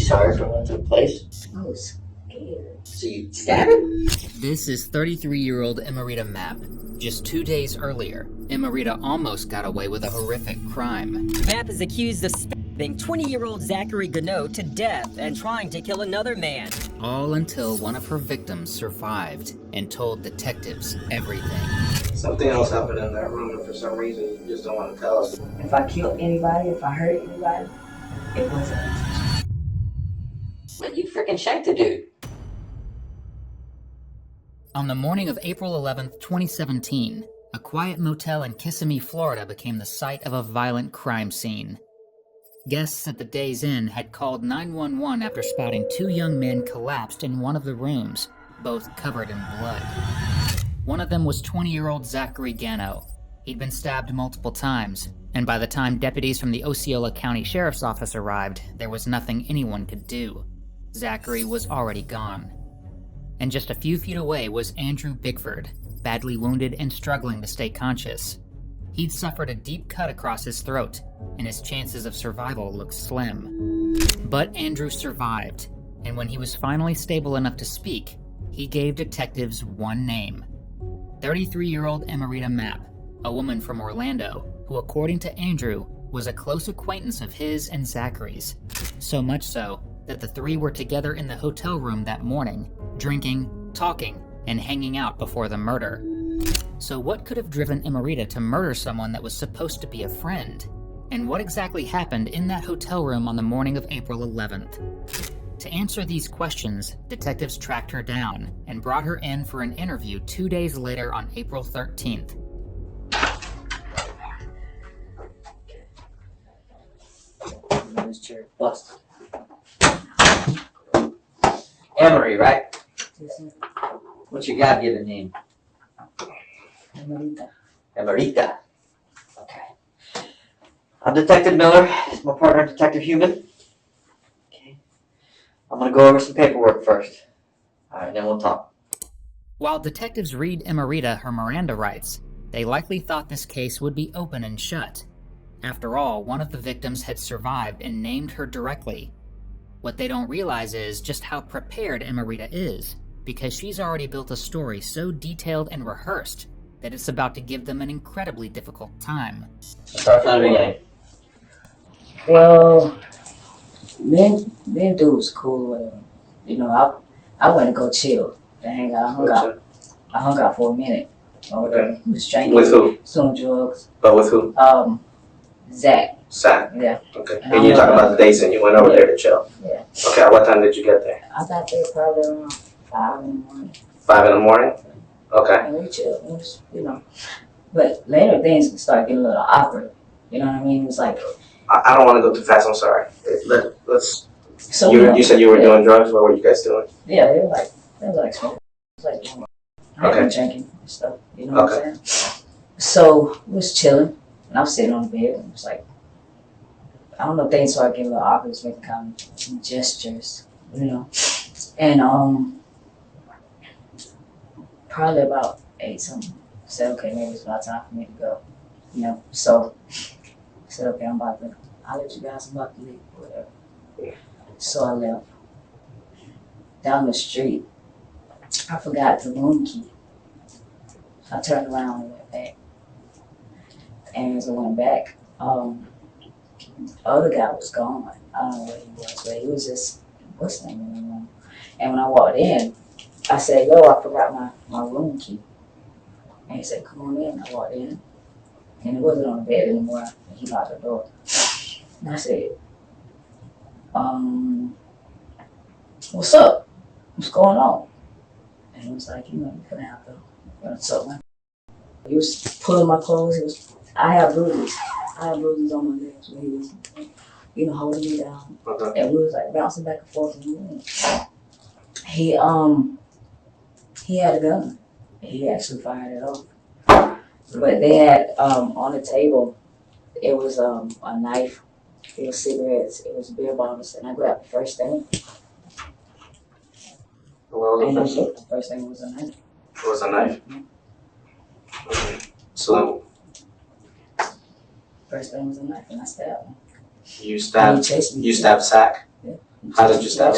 sorry for what took place? I was scared. So you stabbed him? This is 33-year-old Emerita Mapp. Just 2 days earlier, Emerita almost got away with a horrific crime. Mapp is accused of stabbing 20-year-old Zackery Ganoe to death and trying to kill another man. All until one of her victims survived and told detectives everything. Something else happened in that room, and for some reason you just don't want to tell us. If I killed anybody, if I hurt anybody, it wasn't intentional. But you freaking checked the dude. On the morning of April 11th, 2017, a quiet motel in Kissimmee, Florida became the site of a violent crime scene. Guests at the Days Inn had called 911 after spotting two young men collapsed in one of the rooms, both covered in blood. One of them was 20-year-old Zackery Ganoe. He'd been stabbed multiple times, and by the time deputies from the Osceola County Sheriff's Office arrived, there was nothing anyone could do. Zackery was already gone. And just a few feet away was Andrew Bickford, badly wounded and struggling to stay conscious. He'd suffered a deep cut across his throat, and his chances of survival looked slim. But Andrew survived, and when he was finally stable enough to speak, he gave detectives one name: 33-year-old Emerita Mapp, a woman from Orlando, who, according to Andrew, was a close acquaintance of his and Zackery's. So much so that the three were together in the hotel room that morning, drinking, talking, and hanging out before the murder. So what could have driven Emerita to murder someone that was supposed to be a friend? And what exactly happened in that hotel room on the morning of April 11th? To answer these questions, detectives tracked her down and brought her in for an interview 2 days later on April 13th. This chair busted. Emery, right? What's your God-given name? Emerita. Emerita. Okay. I'm Detective Miller. It's my partner, Detective Human. Okay. I'm gonna go over some paperwork first. Alright, then we'll talk. While detectives read Emerita her Miranda rights, they likely thought this case would be open and shut. After all, one of the victims had survived and named her directly. What they don't realize is just how prepared Emerita is, because she's already built a story so detailed and rehearsed that it's about to give them an incredibly difficult time. Start from the beginning. Well, me and dude was cool, whatever. You know, I went to go chill, to hang out. I hung out for a minute. Okay. He was drinking. With who? Some drugs. But with who? Zach. Zach. Yeah. Okay. And you talking about the days and you went over there to chill? Yeah. Okay, what time did you get there? I got there probably around 5 in the morning. 5 in the morning? Okay. And we chilled, it was, you know. But later things started getting a little awkward. You know what I mean? It was like... I don't want to go too fast, I'm sorry. Let's... So, you said you were doing drugs? What were you guys doing? Yeah, they were like smoking. It was like, I had been drinking and stuff, you know what I'm saying? So, we was chilling, and I was sitting on the bed, and it was like, I don't know, things started getting a little awkward, just making kind of gestures, you know. And, probably about 8 something, I said, okay, maybe it's about time for me to go, you know. So, I said, okay, I'll let you guys, I'm about to leave, or whatever. So I left. Down the street, I forgot the room key. I turned around and went back. And as I went back, the other guy was gone. I don't know where he was, but he was just, what's the name of the room? And when I walked in, I said, yo, I forgot my room key. And he said, come on in. I walked in, and it wasn't on the bed anymore. And he locked the door. And I said, what's up? What's going on? And he was like, you know, you're gonna have to something. He was pulling my clothes. I have bruises. On my legs when he was, you know, holding me down. Okay. And we was like bouncing back and forth in the room. He had a gun. He actually fired it off. But they had on the table, it was a knife, it was cigarettes, it was beer bottles, and I grabbed the first thing. What was the first thing? The first thing was a knife. It was a knife? Okay. So First thing was a knife, and I stabbed him. you stabbed And he chased me. Zach? Yeah. How did you start?